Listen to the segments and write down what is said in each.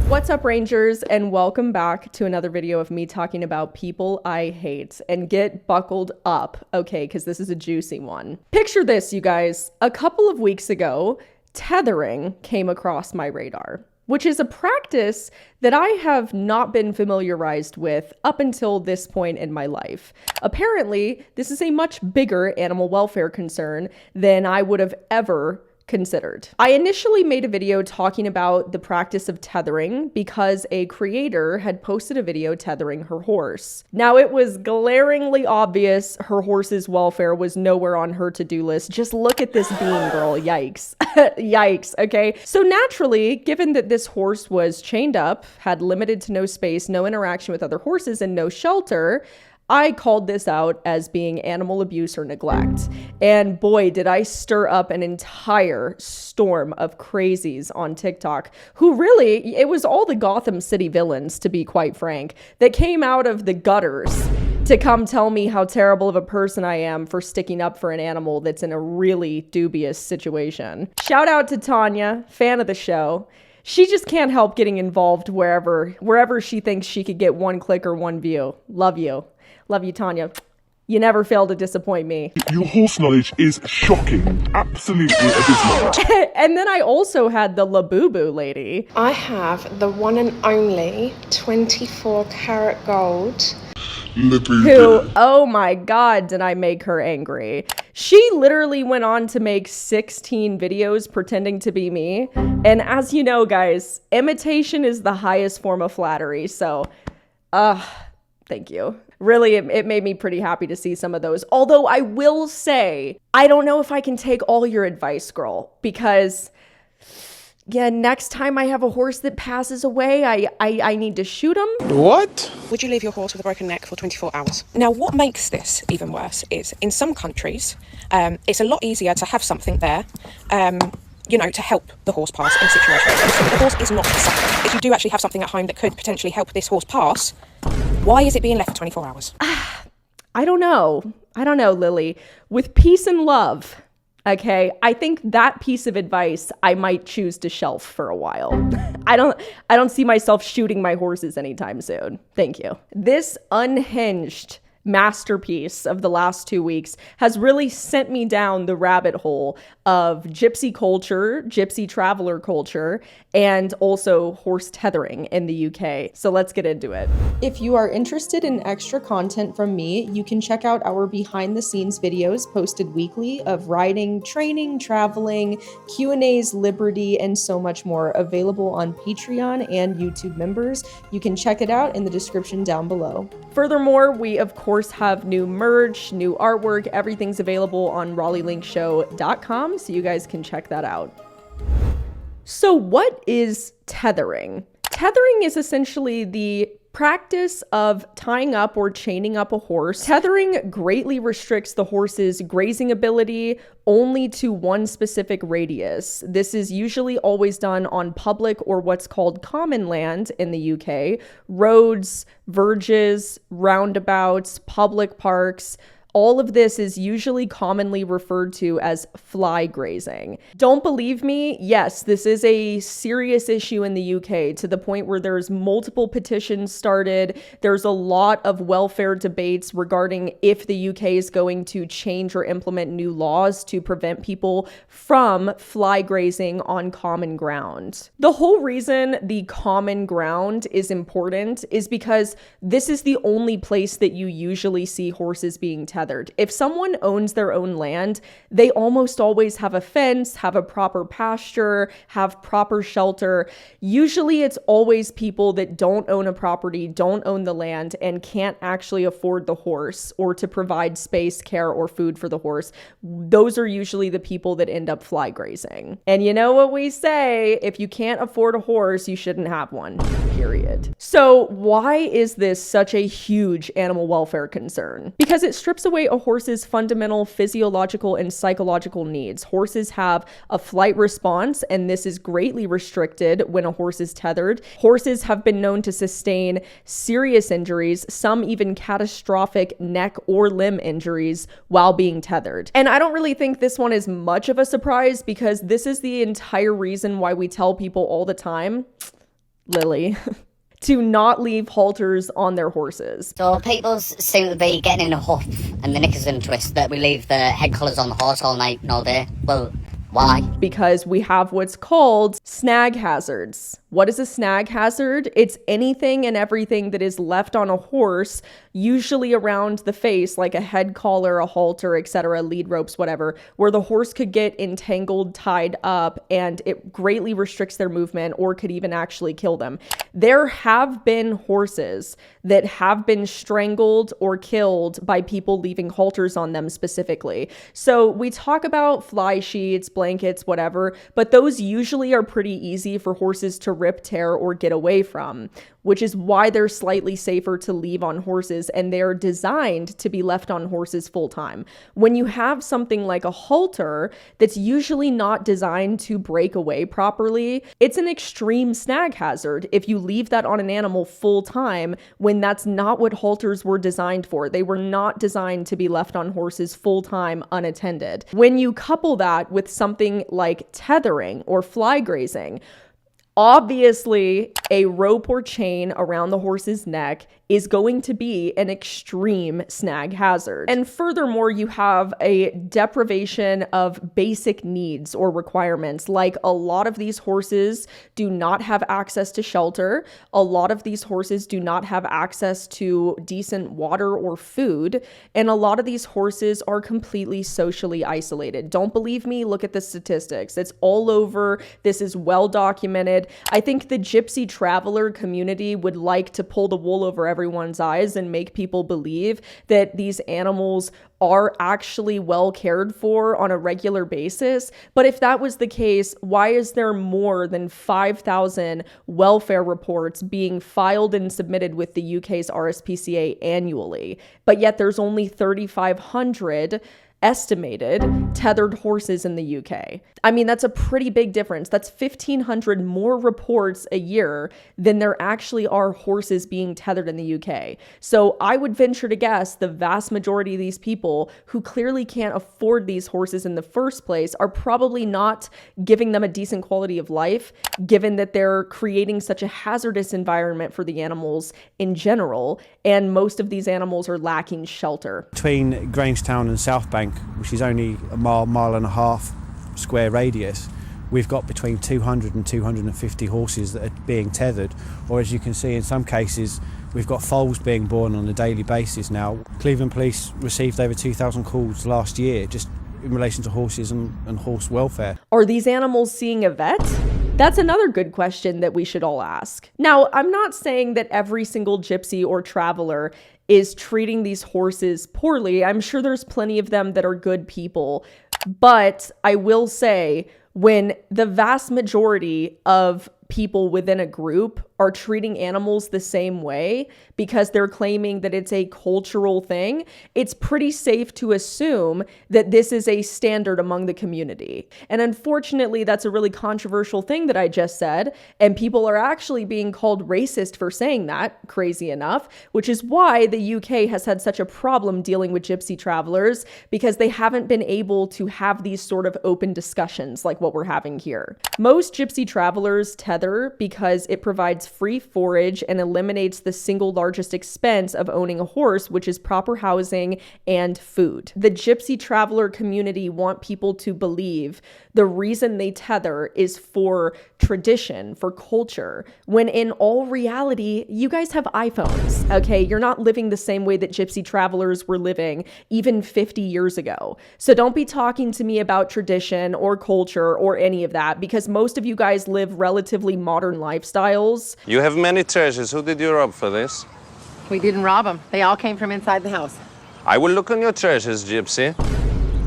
What's up, Rangers, and welcome back to another video of me talking about people I hate. And get buckled up, okay, because this is a juicy one. Picture this, you guys. A couple of weeks ago, tethering came across my radar, which is a practice that I have not been familiarized with up until this point in my life. Apparently, this is a much bigger animal welfare concern than I would have ever considered. I initially made a video talking about the practice of tethering because a creator had posted a video tethering her horse. Now, it was glaringly obvious her horse's welfare was nowhere on her to-do list. Just look at this bean, girl. Yikes. Yikes, okay? So naturally, given that this horse was chained up, had limited to no space, no interaction with other horses, and no shelter, I called this out as being animal abuse or neglect. And boy, did I stir up an entire storm of crazies on TikTok who really, it was all the Gotham City villains, to be quite frank, that came out of the gutters to come tell me how terrible of a person I am for sticking up for an animal that's in a really dubious situation. Shout out to Tanya, fan of the show. She just can't help getting involved wherever she thinks she could get one click or one view. Love you. Love you, Tanya. You never fail to disappoint me. Your horse knowledge is shocking. Absolutely abysmal. And then I also had the Labubu lady. I have the one and only 24 karat gold. Who, oh my God, did I make her angry. She literally went on to make 16 videos pretending to be me. And as you know, guys, imitation is the highest form of flattery. So, thank you. Really, it made me pretty happy to see some of those. Although I will say, I don't know if I can take all your advice, girl, because yeah, next time I have a horse that passes away, I need to shoot him. What? Would you leave your horse with a broken neck for 24 hours? Now, what makes this even worse is in some countries, it's a lot easier to have something there, to help the horse pass in situations. So the horse is not suffering. If you do actually have something at home that could potentially help this horse pass, why is it being left for 24 hours? I don't know, Lily. With peace and love, okay, I think that piece of advice I might choose to shelf for a while. I don't see myself shooting my horses anytime soon. Thank you. This unhinged masterpiece of the last 2 weeks has really sent me down the rabbit hole of gypsy culture, gypsy traveler culture, and also horse tethering in the UK. So let's get into it. If you are interested in extra content from me, you can check out our behind the scenes videos posted weekly of riding, training, traveling, Q&As, Liberty, and so much more, available on Patreon and YouTube members. You can check it out in the description down below. Furthermore, we of course have new merch, new artwork, everything's available on raleighlinkshow.com, so you guys can check that out. So what is tethering? Tethering is essentially the practice of tying up or chaining up a horse. Tethering greatly restricts the horse's grazing ability only to one specific radius. This is usually always done on public or what's called common land in the UK, roads, verges, roundabouts, public parks. All of this is usually commonly referred to as fly grazing. Don't believe me? Yes, this is a serious issue in the UK to the point where there's multiple petitions started. There's a lot of welfare debates regarding if the UK is going to change or implement new laws to prevent people from fly grazing on common ground. The whole reason the common ground is important is because this is the only place that you usually see horses being tethered. If someone owns their own land, they almost always have a fence, have a proper pasture, have proper shelter. Usually it's always people that don't own a property, don't own the land, and can't actually afford the horse or to provide space, care, or food for the horse. Those are usually the people that end up fly grazing. And you know what we say, if you can't afford a horse, you shouldn't have one, period. So why is this such a huge animal welfare concern? Because it strips away away a horse's fundamental physiological and psychological needs. Horses have a flight response, and this is greatly restricted when a horse is tethered. Horses have been known to sustain serious injuries, some even catastrophic neck or limb injuries while being tethered. And I don't really think this one is much of a surprise, because this is the entire reason why we tell people all the time, Lily, to not leave halters on their horses. So people seem to be getting in a huff and the knickers in a twist that we leave the head collars on the horse all night and all day. Well, why? Because we have what's called snag hazards. What is a snag hazard? It's anything and everything that is left on a horse, usually around the face, like a head collar, a halter, etc., lead ropes, whatever, where the horse could get entangled, tied up, and it greatly restricts their movement or could even actually kill them. There have been horses that have been strangled or killed by people leaving halters on them specifically. So we talk about fly sheets, blankets, whatever, but those usually are pretty easy for horses to rip, tear, or get away from, which is why they're slightly safer to leave on horses, and they're designed to be left on horses full time. When you have something like a halter that's usually not designed to break away properly, it's an extreme snag hazard if you leave that on an animal full time when that's not what halters were designed for. They were not designed to be left on horses full time unattended. When you couple that with something like tethering or fly grazing, obviously, a rope or chain around the horse's neck is going to be an extreme snag hazard. And furthermore, you have a deprivation of basic needs or requirements. Like, a lot of these horses do not have access to shelter. A lot of these horses do not have access to decent water or food. And a lot of these horses are completely socially isolated. Don't believe me? Look at the statistics. It's all over. This is well documented. I think the Gypsy traveler community would like to pull the wool over everyone's eyes and make people believe that these animals are actually well cared for on a regular basis. But if that was the case, why is there more than 5,000 welfare reports being filed and submitted with the UK's RSPCA annually? But yet there's only 3,500 estimated tethered horses in the UK. I mean, that's a pretty big difference. That's 1,500 more reports a year than there actually are horses being tethered in the UK. So I would venture to guess the vast majority of these people who clearly can't afford these horses in the first place are probably not giving them a decent quality of life, given that they're creating such a hazardous environment for the animals in general, and most of these animals are lacking shelter. Between Grangetown and South Bank, which is only a mile and a half square radius, we've got between 200 and 250 horses that are being tethered, or as you can see in some cases, we've got foals being born on a daily basis now. Cleveland Police received over 2,000 calls last year just in relation to horses and horse welfare. Are these animals seeing a vet? That's another good question that we should all ask. Now, I'm not saying that every single gypsy or traveler is treating these horses poorly. I'm sure there's plenty of them that are good people. But I will say, when the vast majority of people within a group are treating animals the same way because they're claiming that it's a cultural thing, it's pretty safe to assume that this is a standard among the community. And unfortunately, that's a really controversial thing that I just said, and people are actually being called racist for saying that, crazy enough, which is why the UK has had such a problem dealing with gypsy travelers, because they haven't been able to have these sort of open discussions like what we're having here. Most gypsy travelers tether because it provides free forage and eliminates the single largest expense of owning a horse, which is proper housing and food. The gypsy traveler community want people to believe the reason they tether is for tradition, for culture, when in all reality, you guys have iPhones, okay? You're not living the same way that gypsy travelers were living even 50 years ago. So don't be talking to me about tradition or culture or any of that, because most of you guys live relatively modern lifestyles. You have many treasures. Who did you rob for this? We didn't rob them. They all came from inside the house. I will look on your treasures, Gypsy.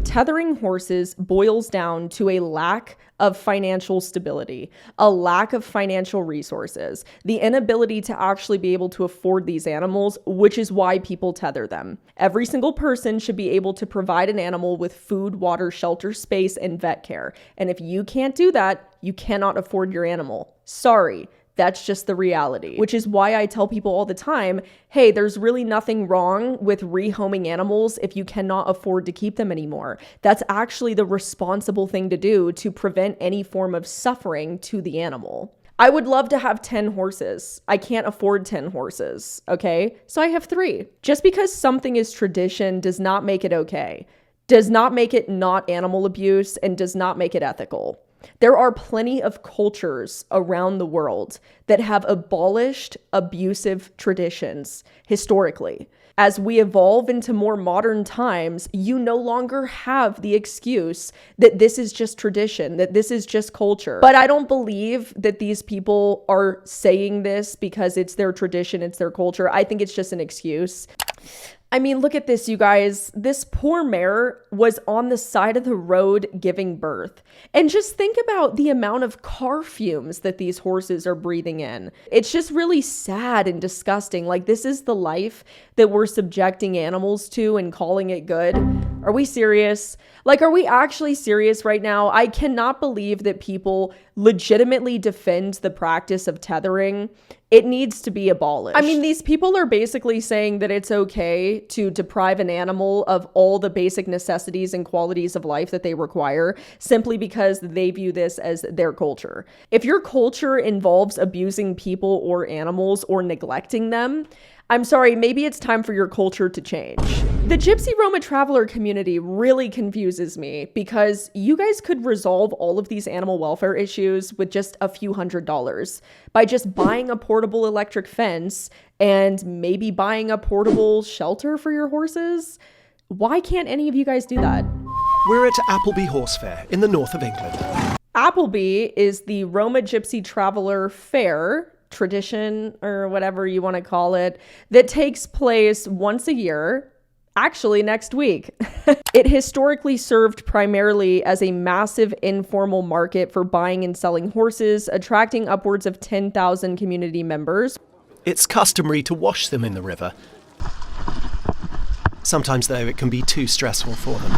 Tethering horses boils down to a lack of financial stability, a lack of financial resources, the inability to actually be able to afford these animals, which is why people tether them. Every single person should be able to provide an animal with food, water, shelter, space, and vet care. And if you can't do that, you cannot afford your animal. Sorry. That's just the reality, which is why I tell people all the time, hey, there's really nothing wrong with rehoming animals if you cannot afford to keep them anymore. That's actually the responsible thing to do to prevent any form of suffering to the animal. I would love to have 10 horses. I can't afford 10 horses, okay? So I have 3. Just because something is tradition does not make it okay, does not make it not animal abuse, and does not make it ethical. There are plenty of cultures around the world that have abolished abusive traditions historically. As we evolve into more modern times, you no longer have the excuse that this is just tradition, that this is just culture. But I don't believe that these people are saying this because it's their tradition, it's their culture. I think it's just an excuse. I mean, look at this, you guys. This poor mare was on the side of the road giving birth. And just think about the amount of car fumes that these horses are breathing in. It's just really sad and disgusting. Like, this is the life that we're subjecting animals to and calling it good. Are we serious? Like, are we actually serious right now? I cannot believe that people legitimately defend the practice of tethering. It needs to be abolished. I mean, these people are basically saying that it's okay to deprive an animal of all the basic necessities and qualities of life that they require simply because they view this as their culture. If your culture involves abusing people or animals or neglecting them, I'm sorry, maybe it's time for your culture to change. The Gypsy Roma traveler community really confuses me because you guys could resolve all of these animal welfare issues with just a few $100s by just buying a portable electric fence and maybe buying a portable shelter for your horses. Why can't any of you guys do that? We're at Appleby Horse Fair in the north of England. Appleby is the Roma Gypsy Traveler Fair, tradition or whatever you want to call it, that takes place once a year, actually next week. It historically served primarily as a massive informal market for buying and selling horses, attracting upwards of 10,000 community members. It's customary to wash them in the river. Sometimes, though, it can be too stressful for them.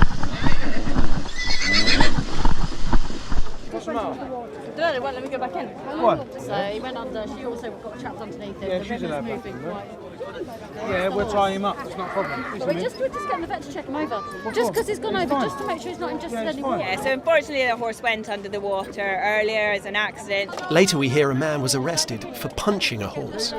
They won't let me go back in. What? So he went under. She also got trapped underneath him. Yeah, the she's allowed river's back moving in, quite. Yeah, we'll tie him up. It's not a problem. We're just getting the vet to check him over. Just because he's gone over, just to make sure he's not ingested anymore. Yeah, so unfortunately the horse went under the water earlier as an accident. Later we hear a man was arrested for punching a horse.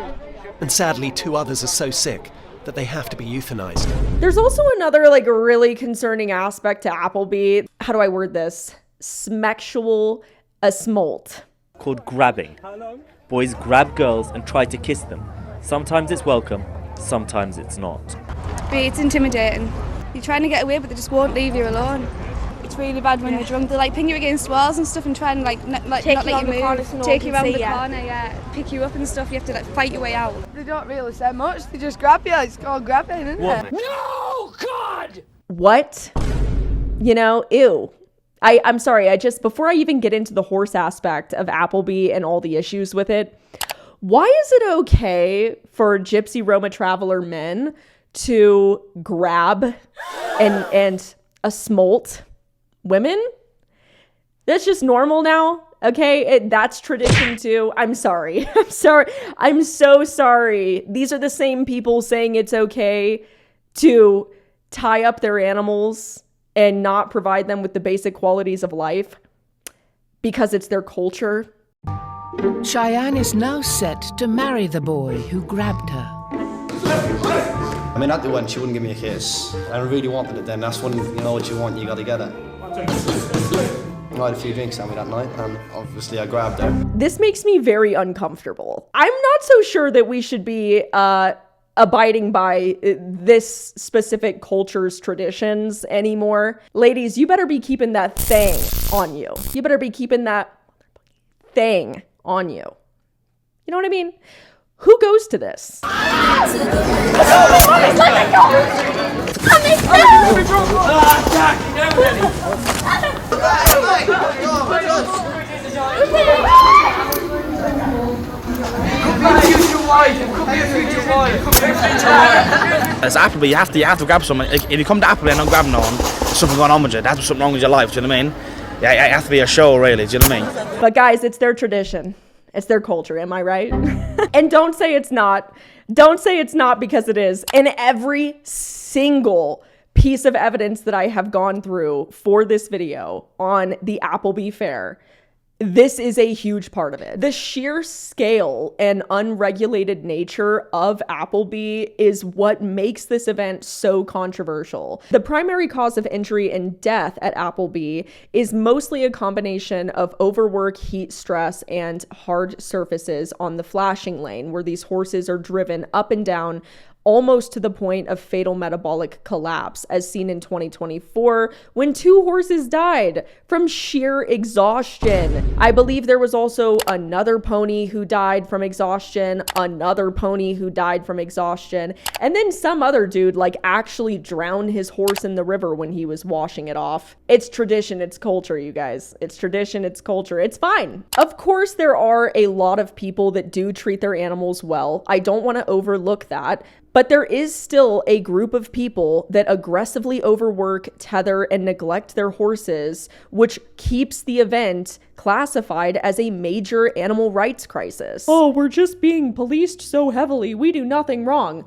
And sadly, 2 others are so sick that they have to be euthanized. There's also another really concerning aspect to Appleby. How do I word this? Smexual assault. Called grabbing. Boys grab girls and try to kiss them. Sometimes it's welcome, sometimes it's not. It's intimidating. You're trying to get away, but they just won't leave you alone. It's really bad when you're drunk. They pin you against walls and stuff and try and not let you move. Take you around the corner, yeah. Pick you up and stuff. You have to fight your way out. They don't really say much. They just grab you. It's called grabbing, isn't it? No, God! What? Ew. I'm sorry, before I even get into the horse aspect of Appleby and all the issues with it, why is it okay for Gypsy Roma traveler men to grab and assault women? That's just normal now, okay? That's tradition too. I'm sorry. I'm so sorry. These are the same people saying it's okay to tie up their animals and not provide them with the basic qualities of life because it's their culture. Cheyenne is now set to marry the boy who grabbed her. I mean, at the end, she wouldn't give me a kiss. I really wanted it then. That's when you know what you want, you gotta get it. I had a few drinks on me that night, and obviously I grabbed her. This makes me very uncomfortable. I'm not so sure that we should be abiding by this specific culture's traditions anymore. Ladies, you better be keeping that thing on you. You better be keeping that thing on you. You know what I mean? Who goes to this? As Appleby, you have to grab someone. If you come to Appleby and don't grab no one, there's something going on with you. There's something wrong with your life, do you know what I mean? Yeah, it has to be a show, really, do you know what I mean? But guys, it's their tradition. It's their culture, am I right? And don't say it's not. Don't say it's not, because it is. And every single piece of evidence that I have gone through for this video on the Appleby Fair, this is a huge part of it. The sheer scale and unregulated nature of Appleby is what makes this event so controversial. The primary cause of injury and death at Appleby is mostly a combination of overwork, heat stress, and hard surfaces on the flashing lane, where these horses are driven up and down almost to the point of fatal metabolic collapse, as seen in 2024 when 2 horses died from sheer exhaustion. I believe there was also another pony who died from exhaustion, another pony who died from exhaustion, and then some other dude like actually drowned his horse in the river when he was washing it off. It's tradition, it's culture, you guys. It's tradition, it's culture. It's fine. Of course, there are a lot of people that do treat their animals well. I don't want to overlook that. But there is still a group of people that aggressively overwork, tether, and neglect their horses, which keeps the event classified as a major animal rights crisis. Oh, we're just being policed so heavily. We do nothing wrong.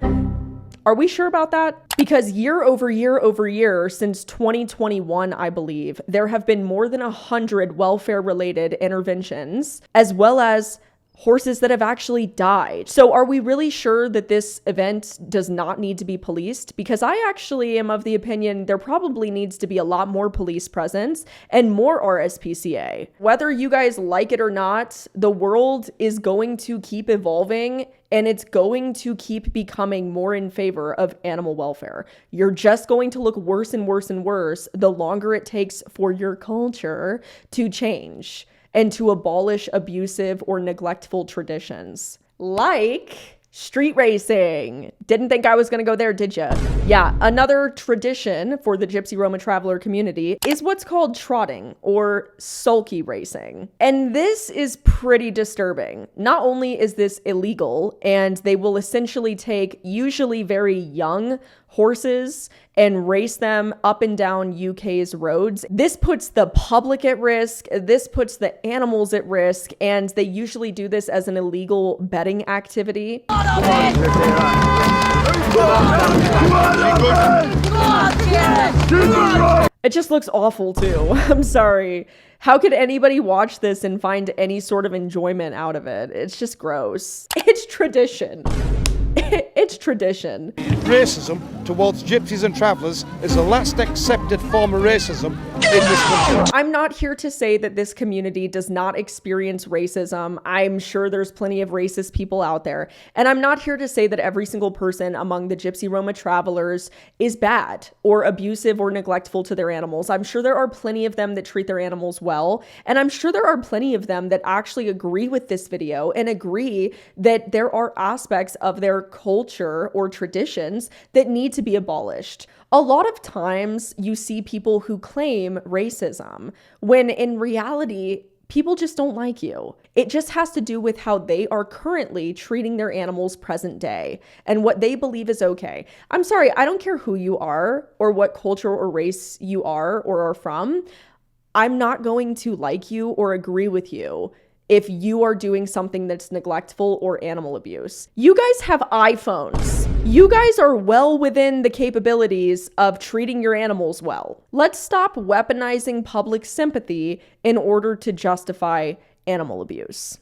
Are we sure about that? Because year over year, since 2021, I believe, there have been more than 100 welfare-related interventions, as well as horses that have actually died. So are we really sure that this event does not need to be policed? Because I actually am of the opinion there probably needs to be a lot more police presence and more RSPCA. Whether you guys like it or not, the world is going to keep evolving, and it's going to keep becoming more in favor of animal welfare. You're just going to look worse and worse and worse the longer it takes for your culture to change and to abolish abusive or neglectful traditions. Like street racing. Didn't think I was gonna go there, did ya? Yeah, another tradition for the Gypsy Roma traveler community is what's called trotting or sulky racing. And this is pretty disturbing. Not only is this illegal, and they will essentially take usually very young horses and race them up and down UK's roads. This puts the public at risk, this puts the animals at risk, and they usually do this as an illegal betting activity. It just looks awful too. I'm sorry. How could anybody watch this and find any sort of enjoyment out of it? It's just gross. It's tradition. It's tradition. Racism towards gypsies and travellers is the last accepted form of racism in this country. I'm not here to say that this community does not experience racism. I'm sure there's plenty of racist people out there. And I'm not here to say that every single person among the Gypsy Roma travelers is bad or abusive or neglectful to their animals. I'm sure there are plenty of them that treat their animals well. And I'm sure there are plenty of them that actually agree with this video and agree that there are aspects of their culture or traditions that need to be abolished. A lot of times you see people who claim racism when in reality, people just don't like you. It just has to do with how they are currently treating their animals present day and what they believe is okay. I'm sorry, I don't care who you are or what culture or race you are or are from. I'm not going to like you or agree with you if you are doing something that's neglectful or animal abuse. You guys have iPhones. You guys are well within the capabilities of treating your animals well. Let's stop weaponizing public sympathy in order to justify animal abuse.